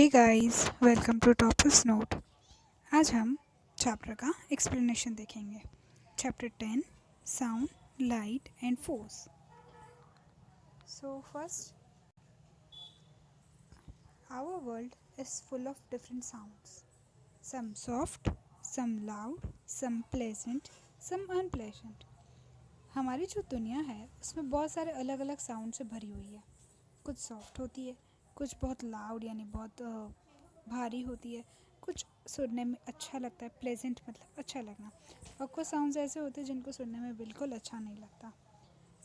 Hey guys, welcome to toppers note. आज हम chapter का एक्सप्लेनेशन देखेंगे। Chapter 10 sound, light and force. So first, our world is full of different sounds, some soft, some loud, some pleasant, some unpleasant. हमारी जो दुनिया है उसमें बहुत सारे अलग अलग साउंड से भरी हुई है। कुछ सॉफ्ट होती है, कुछ बहुत लाउड यानी बहुत भारी होती है, कुछ सुनने में अच्छा लगता है, प्लेजेंट मतलब अच्छा लगना, और कुछ साउंड्स ऐसे होते हैं जिनको सुनने में बिल्कुल अच्छा नहीं लगता।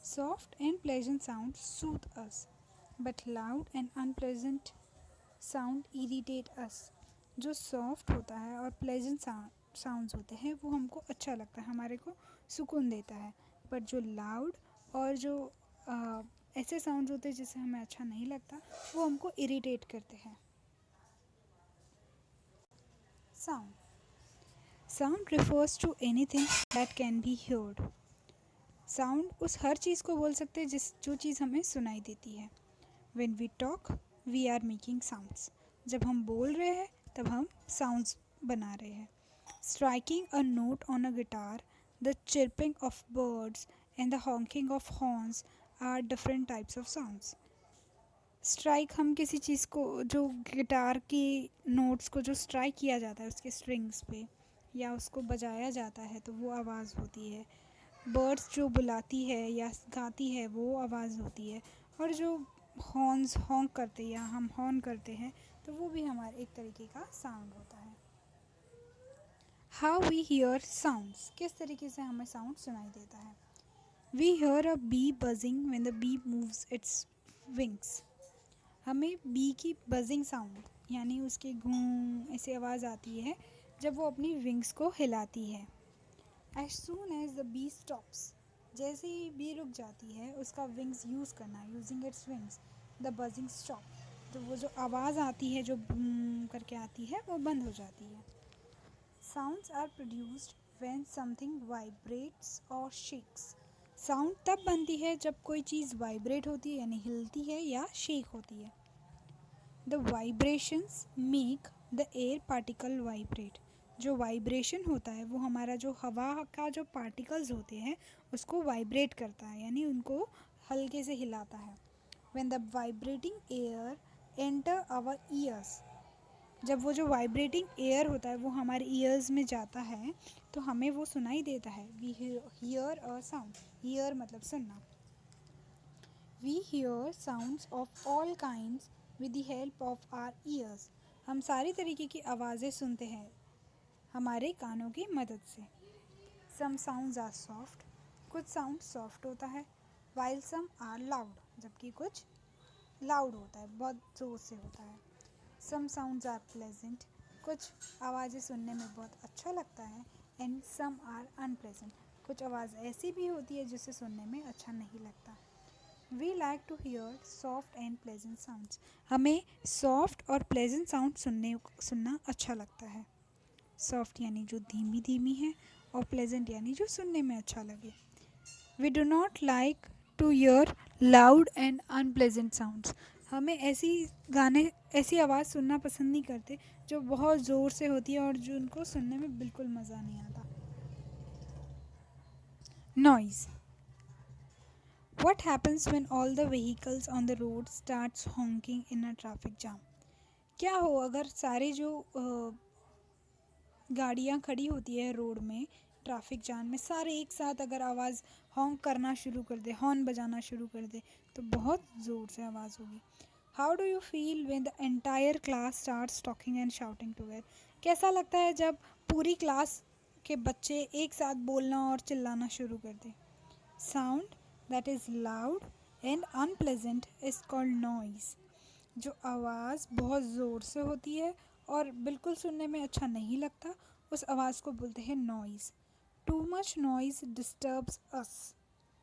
Soft and pleasant sound suit us, but loud and unpleasant sound irritate us. जो सॉफ्ट होता है और प्लेजेंट साउंड्स होते हैं वो हमको अच्छा लगता है, हमारे को सुकून देता है। बट जो लाउड और जो ऐसे साउंड्स होते हैं जिससे हमें अच्छा नहीं लगता, वो हमको इरिटेट करते हैं। Sound. Sound refers to anything that can be heard. Sound उस हर चीज़ को बोल सकते हैं जो चीज़ हमें सुनाई देती है। When we talk, we are making sounds. जब हम बोल रहे हैं तब हम sounds बना रहे हैं। Striking a note on a guitar, the chirping of birds and the honking of horns are different types of sounds. Strike हम किसी चीज़ को, जो गिटार की नोट्स को जो स्ट्राइक किया जाता है उसके स्ट्रिंग्स पे या उसको बजाया जाता है तो वो आवाज़ होती है। बर्ड्स जो बुलाती है या गाती है वो आवाज़ होती है। और जो हॉर्न्स हॉन्क करते हैं या हम हॉर्न करते हैं तो वो भी हमारे एक तरीके का साउंड होता है। हाउ वी हियर साउंड्स, किस तरीके से हमें साउंड सुनाई देता है। We hear a bee buzzing when the bee moves its wings. हमें बी की बजिंग साउंड यानी उसके घूं ऐसी आवाज़ आती है जब वो अपनी विंग्स को हिलाती है। As soon as the bee stops, जैसे ही बी रुक जाती है उसका विंग्स यूज़ करना, using its wings, the buzzing stop. तो वो जो आवाज़ आती है जो बूम करके आती है वो बंद हो जाती है। Sounds are produced when something vibrates और शेक्स। साउंड तब बनती है जब कोई चीज़ वाइब्रेट होती है यानी हिलती है या शेक होती है। The vibrations make the air particle vibrate. जो वाइब्रेशन होता है वो हमारा जो हवा का जो पार्टिकल्स होते हैं उसको वाइब्रेट करता है यानी उनको हल्के से हिलाता है। When the vibrating air enter our ears, जब वो जो वाइब्रेटिंग एयर होता है वो हमारे ईयर्स में जाता है तो हमें वो सुनाई देता है। We hear a sound, hear मतलब सुनना। We hear sounds of all kinds with the help of our ears. हम सारी तरीके की आवाज़ें सुनते हैं हमारे कानों की मदद से। सम साउंड्स आर सॉफ्ट, कुछ साउंड सॉफ्ट होता है, वाइल सम आर लाउड, जबकि कुछ लाउड होता है, बहुत ज़ोर से होता है। सम साउंड्स आर प्लेजेंट, कुछ आवाज़ें सुनने में बहुत अच्छा लगता है, एंड सम आर अनप्लेजेंट, कुछ आवाज़ ऐसी भी होती है जिसे सुनने में अच्छा नहीं लगता। We like to hear soft and pleasant sounds. हमें सॉफ्ट और प्लेजेंट साउंड सुनना अच्छा लगता है। सॉफ्ट यानी जो धीमी धीमी है और प्लेजेंट यानी जो सुनने में अच्छा लगे। We do not like to hear loud and unpleasant sounds. हमें ऐसी आवाज़ सुनना पसंद नहीं करते जो बहुत ज़ोर से होती है और जो उनको सुनने में बिल्कुल मज़ा नहीं आता। Noise. What happens when all the vehicles on the road starts honking in a traffic jam? क्या हो अगर सारे जो गाड़ियाँ खड़ी होती है रोड में ट्रैफिक जाम में, सारे एक साथ अगर आवाज़ हॉन्क करना शुरू कर दे, हॉर्न बजाना शुरू कर दे तो बहुत ज़ोर से आवाज़ होगी। How do you feel when the entire class starts talking and shouting together? कैसा लगता है जब पूरी क्लास के बच्चे एक साथ बोलना और चिल्लाना शुरू कर दें? Sound that is loud and unpleasant is called noise. जो आवाज़ बहुत ज़ोर से होती है और बिल्कुल सुनने में अच्छा नहीं लगता उस आवाज़ को बोलते हैं noise. Too much noise disturbs us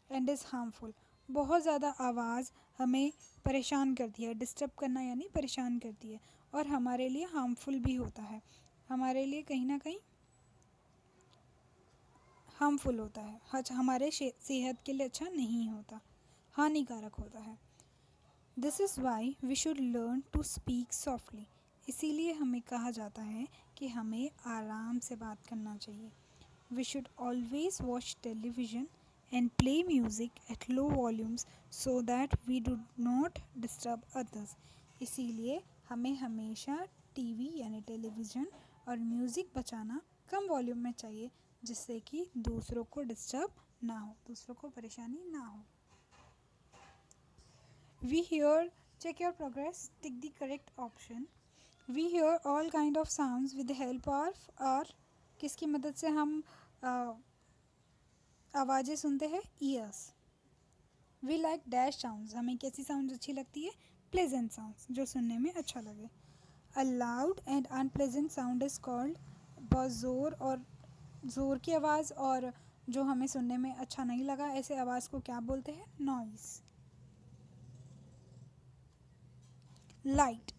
and is harmful. बहुत ज़्यादा आवाज़ हमें परेशान करती है, डिस्टर्ब करना यानी परेशान करती है, और हमारे लिए हार्मफुल भी होता है, हमारे लिए कहीं ना कहीं हार्मफुल होता है, हमारे सेहत के लिए अच्छा नहीं होता, हानिकारक होता है। This is why we should learn to speak softly. इसीलिए हमें कहा जाता है कि हमें आराम से बात करना चाहिए. We should always watch television and play music at low volumes so that we do not disturb others. इसीलिए हमें हमेशा टीवी यानी टेलीविज़न और म्यूज़िक बजाना कम वॉल्यूम में चाहिए, जिससे कि दूसरों को डिस्टर्ब ना हो, दूसरों को परेशानी ना हो. We here check your progress, tick the correct option. We hear all kind of sounds with the help of our किसकी मदद से हम आवाज़ें सुनते हैं? Ears. We like dash sounds. हमें कैसी साउंड्स अच्छी लगती है? प्लेजेंट साउंड्स, जो सुनने में अच्छा लगे. A loud and unpleasant sound is called. बहुत ज़ोर और ज़ोर की आवाज़ और जो हमें सुनने में अच्छा नहीं लगा, ऐसे आवाज़ को क्या बोलते हैं? Noise. Light.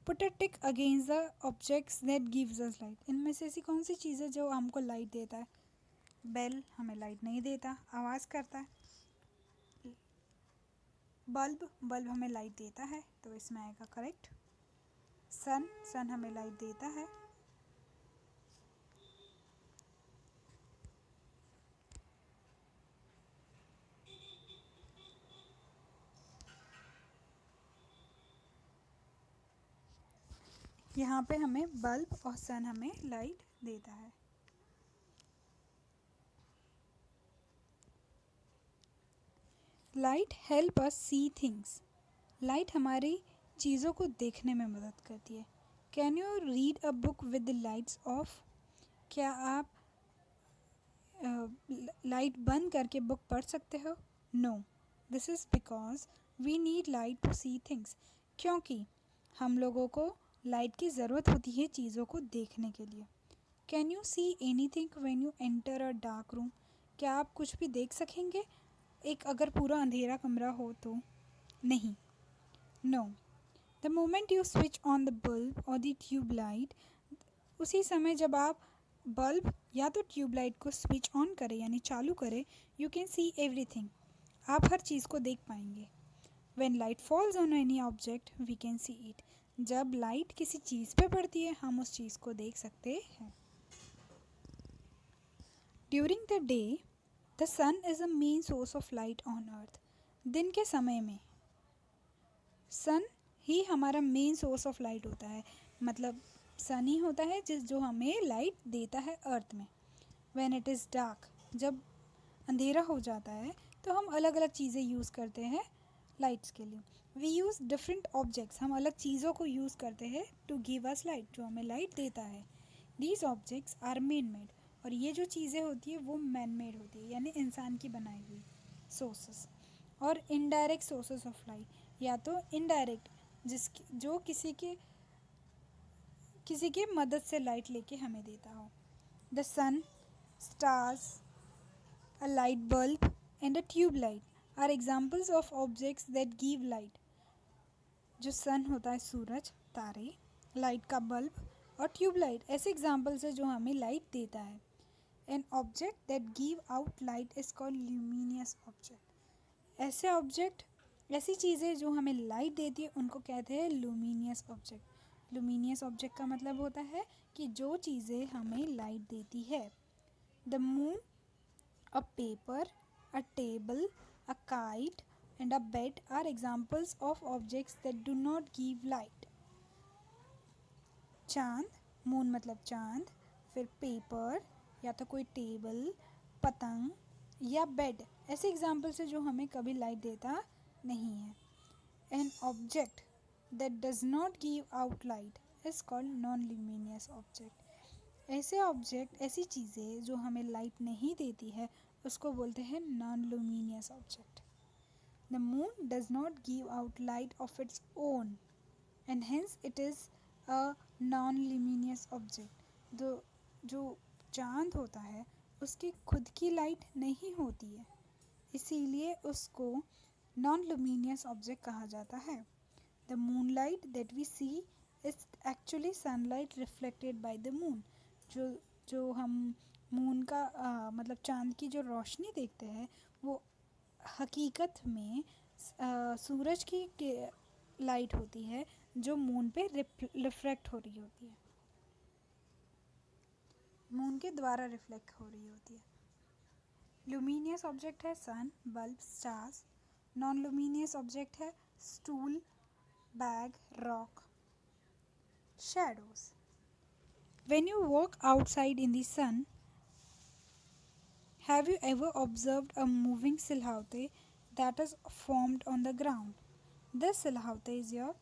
Put a tick against the objects that gives us light. इनमें से ऐसी कौन सी चीज़ है जो हमको लाइट देता है? बेल हमें लाइट नहीं देता, आवाज़ करता है. बल्ब, बल्ब हमें लाइट देता है, तो इसमें आएगा करेक्ट. सन, सन हमें लाइट देता है. यहाँ पे हमें बल्ब और सन हमें लाइट देता है. Light help us see things. Light हमारी चीज़ों को देखने में मदद करती है. Can you read a book with the lights off? क्या आप लाइट बंद करके बुक पढ़ सकते हो? No. This is because we need light to see things. क्योंकि हम लोगों को लाइट की ज़रूरत होती है चीज़ों को देखने के लिए. Can you see any thing when you enter a dark room? क्या आप कुछ भी देख सकेंगे एक अगर पूरा अंधेरा कमरा हो तो? नहीं. No. The moment you switch on the bulb और द ट्यूब लाइट, उसी समय जब आप बल्ब या तो ट्यूबलाइट को स्विच ऑन करें यानी चालू करें, यू कैन सी एवरीथिंग. आप हर चीज़ को देख पाएंगे. When light falls on any object we can see it. जब लाइट किसी चीज़ पे पड़ती है हम उस चीज़ को देख सकते हैं. During the day the sun is a main source of light on earth. दिन के समय में सन ही हमारा मेन सोर्स ऑफ लाइट होता है. मतलब सन ही होता है जो हमें लाइट देता है अर्थ में. व्हेन इट इज़ डार्क, जब अंधेरा हो जाता है तो हम अलग अलग चीज़ें यूज़ करते हैं लाइट्स के लिए. We use different objects. हम अलग चीज़ों को यूज़ करते हैं टू गिव अस लाइट, जो हमें लाइट देता है. These objects are man made. और ये जो चीज़ें होती है वो मैन मेड होती है यानी इंसान की बनाई हुई सोर्सेस. और इनडायरेक्ट सोर्सेस ऑफ लाइट, या तो इनडायरेक्ट जो किसी के मदद से लाइट लेके हमें देता हो. The sun, stars, a light bulb and a tube light are examples of objects that give light. जो सन होता है सूरज, तारे, लाइट का बल्ब और ट्यूबलाइट ऐसे एग्जाम्पल्स है जो हमें लाइट देता है. An object that give out light is called luminous object. ऐसे ऑब्जेक्ट, ऐसी चीज़ें जो हमें लाइट देती है उनको कहते हैं लूमिनियस ऑब्जेक्ट. लूमिनियस ऑब्जेक्ट का मतलब होता है कि जो चीज़ें हमें लाइट देती है. The moon, a paper, a table, a kite, and a bed are examples of objects that do not give light. चांद, मून मतलब चांद, फिर पेपर या तो कोई टेबल, पतंग या बेड ऐसे एग्जाम्पल्स है जो हमें कभी लाइट देता नहीं है. An object that does not give out light is called non luminous object. ऐसे ऑब्जेक्ट, ऐसी चीज़ें जो हमें लाइट नहीं देती है उसको बोलते हैं non luminous object. The moon does not give out light of its own and hence it is a non luminous object. जो चांद होता है उसकी खुद की लाइट नहीं होती है, इसीलिए उसको नॉन लूमिनियस ऑब्जेक्ट कहा जाता है. The moon light that we see is actually sunlight reflected by the moon. जो हम मून का मतलब चांद की जो रोशनी देखते हैं वो हकीकत में सूरज की लाइट होती है जो मून पे रिफ्लेक्ट हो रही होती है, मून के द्वारा रिफ्लेक्ट हो रही होती है। लुमिनियस ऑब्जेक्ट है sun, bulb, stars. Non luminous object है stool, bag, rock. Shadows. When you walk outside in the sun, have you ever observed a moving silhouette that is formed on the ground? This silhouette is your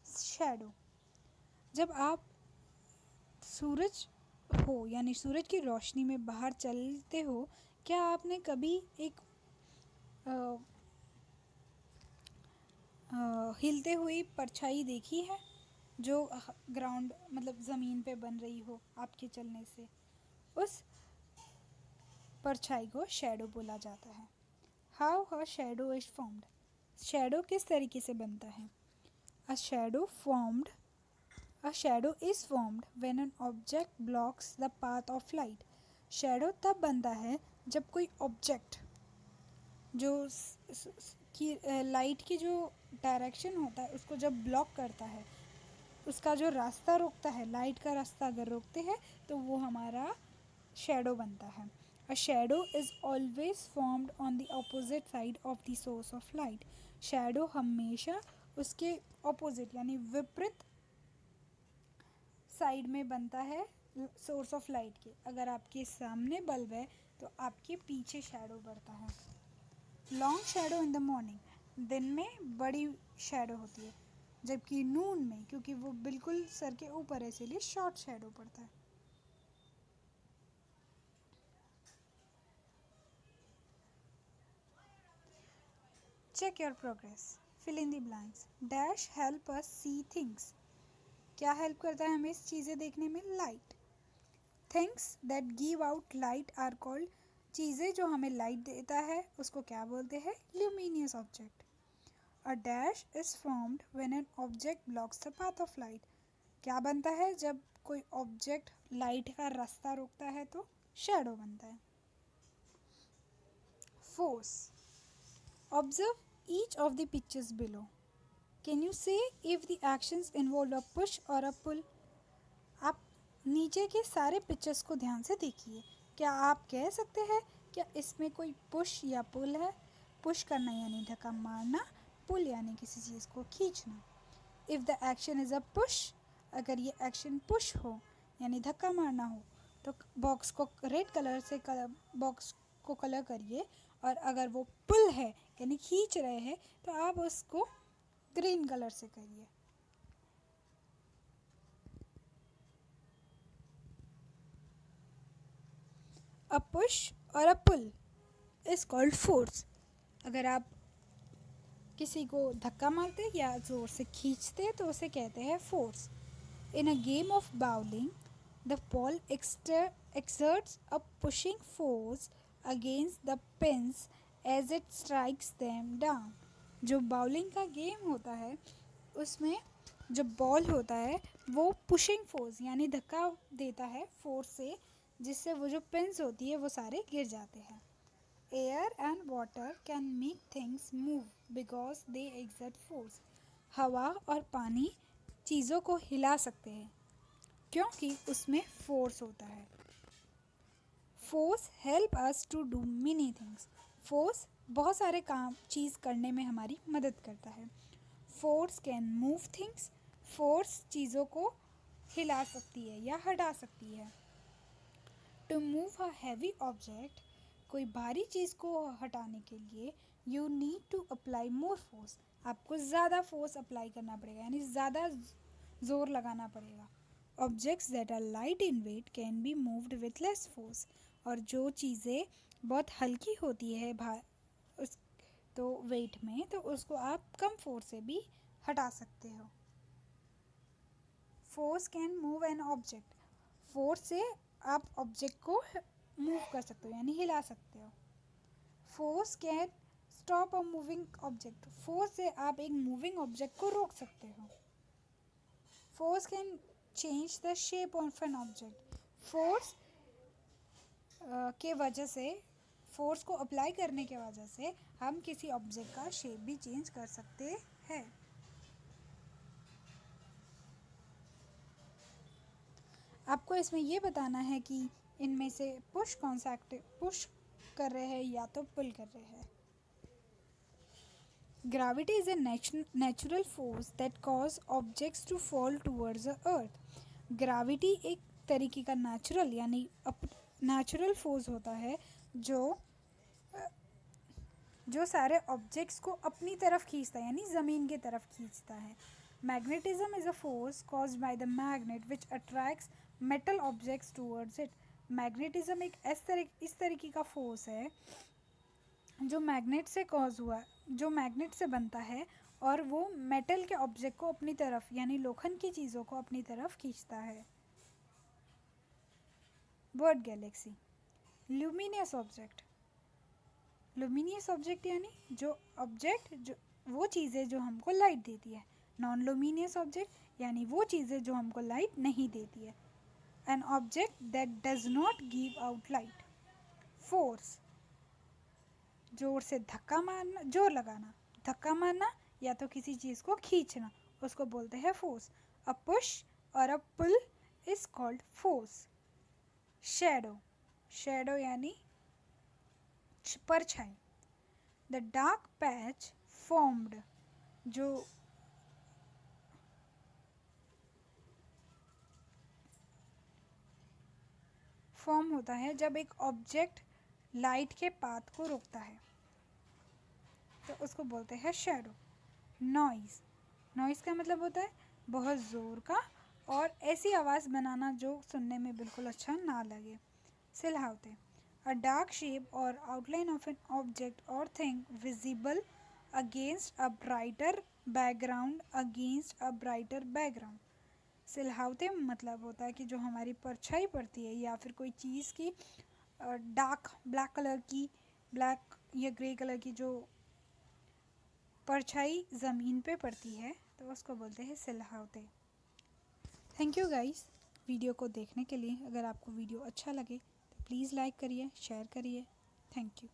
shadow. जब आप सूरज हो यानी सूरज की रोशनी में बाहर चलते हो, क्या आपने कभी एक हिलते हुई परछाई देखी है जो ग्राउंड मतलब ज़मीन पे बन रही हो आपके चलने से? उस परछाई को शैडो बोला जाता है। How a shadow is formed. Shadow किस तरीके से बनता है? A shadow is formed when an object blocks the path of light. Shadow तब बनता है जब कोई ऑब्जेक्ट जो लाइट की जो डायरेक्शन होता है उसको जब ब्लॉक करता है, उसका जो रास्ता रोकता है, लाइट का रास्ता अगर रोकते हैं तो वो हमारा शैडो बनता है। A shadow is always formed on the opposite side of the source of light. Shadow हमेशा उसके ऑपोजिट यानी विपरीत साइड में बनता है सोर्स ऑफ लाइट के। अगर आपके सामने बल्ब है तो आपके पीछे शैडो बढ़ता है। Long shadow in the morning. दिन में बड़ी शैडो होती है, जबकि नून में, क्योंकि वो बिल्कुल सर के ऊपर है, इसीलिए शॉर्ट शैडो पड़ता है। Check your progress. Fill in the blanks. Dash help us see things. क्या हेल्प करता है हमें इस चीज़ें देखने में? Light. Things that give out light are called. चीज़ें जो हमें लाइट देता है उसको क्या बोलते हैं? Luminous object. A dash is formed when an object blocks the path of light. क्या बनता है जब कोई ऑब्जेक्ट लाइट का रास्ता रोकता है? तो शैडो बनता है। Force. Observe each of the pictures below. Can you say if the actions involve a push or a pull? आप नीचे के सारे पिक्चर्स को ध्यान से देखिए। क्या आप कह सकते हैं क्या इसमें कोई पुश या पुल है? पुश करना यानी धक्का मारना, पुल यानी किसी चीज़ को खींचना। If the action is a push, अगर ये एक्शन पुश हो यानी धक्का मारना हो तो बॉक्स को रेड कलर से बॉक्स को कलर करिए, और अगर वो पुल है यानी खींच रहे हैं तो आप उसको ग्रीन कलर से करिए। अ push or a pull is called force. अगर आप किसी को धक्का मारते या जोर से खींचते तो उसे कहते हैं force. In a game of bowling the ball exerts a pushing force against the pins as it strikes them down. जो बाउलिंग का गेम होता है उसमें जो बॉल होता है वो पुशिंग फोर्स यानी धक्का देता है फोर्स से, जिससे वो जो पिन्स होती है वो सारे गिर जाते हैं। Air and water can make things move because they exert force. हवा और पानी चीज़ों को हिला सकते हैं क्योंकि उसमें फोर्स होता है। Force help us to do many things. Force बहुत सारे काम चीज़ करने में हमारी मदद करता है। Force can move things. Force चीज़ों को हिला सकती है या हटा सकती है। To move a heavy object, कोई भारी चीज़ को हटाने के लिए you need to apply more force. आपको ज़्यादा फोर्स अप्लाई करना पड़ेगा यानी ज़्यादा ज़ोर लगाना पड़ेगा। Objects that are light in weight can be moved with less force. और जो चीज़ें बहुत हल्की होती है उस तो वेट में, तो उसको आप कम फोर्स से भी हटा सकते हो। Force can move an object. Force से आप ऑब्जेक्ट को मूव कर सकते हो यानी हिला सकते हो। Force can stop a moving object. Force से आप एक मूविंग ऑब्जेक्ट को रोक सकते हो। Force can change the shape of an object. Force के वजह से, फोर्स को अप्लाई करने के वजह से हम किसी ऑब्जेक्ट का शेप भी चेंज कर सकते हैं। आपको इसमें ये बताना है कि इनमें से पुश कौन सा पुश कर रहे हैं या तो पुल कर रहे हैं। Gravity is a natural force that cause objects to fall towards the earth. Gravity एक तरीके का नेचुरल यानी नेचुरल फोर्स होता है जो सारे ऑब्जेक्ट्स को अपनी तरफ खींचता है यानी ज़मीन की तरफ खींचता है। Magnetism is a force caused by the magnet which attracts metal objects towards it. Magnetism एक इस तरीके का फोर्स है जो मैग्नेट से कॉज हुआ, जो मैग्नेट से बनता है और वो मेटल के ऑब्जेक्ट को अपनी तरफ यानी लोखंड की चीज़ों को अपनी तरफ खींचता है। Word Galaxy. Luminous object. Luminous object यानी जो ऑब्जेक्ट जो वो चीज़ें जो हमको लाइट देती है। नॉन लुमिनियस ऑब्जेक्ट यानी वो चीज़ें जो हमको लाइट नहीं देती है। An object that does not give out light. Force, जोर से धक्का मारना, जोर लगाना, धक्का मारना या तो किसी चीज़ को खींचना, उसको बोलते हैं force. A push or a pull is called force. Shadow, shadow यानी परछाई। द डार्क पैच फॉर्म्ड, जो फॉर्म होता है जब एक ऑब्जेक्ट लाइट के पाथ को रोकता है तो उसको बोलते हैं शैडो। नॉइज़, नॉइज़ का मतलब होता है बहुत ज़ोर का और ऐसी आवाज़ बनाना जो सुनने में बिल्कुल अच्छा ना लगे। सिलहावते, a dark shape or outline of an object or thing visible against a brighter background। सिलहावते मतलब होता है कि जो हमारी परछाई पड़ती है या फिर कोई चीज़ की डार्क ब्लैक या ग्रे कलर की जो परछाई ज़मीन पे पड़ती है तो उसको बोलते हैं सिलहावते। थैंक यू गाइस वीडियो को देखने के लिए। अगर आपको वीडियो अच्छा लगे तो प्लीज़ लाइक करिए, शेयर करिए। Thank you.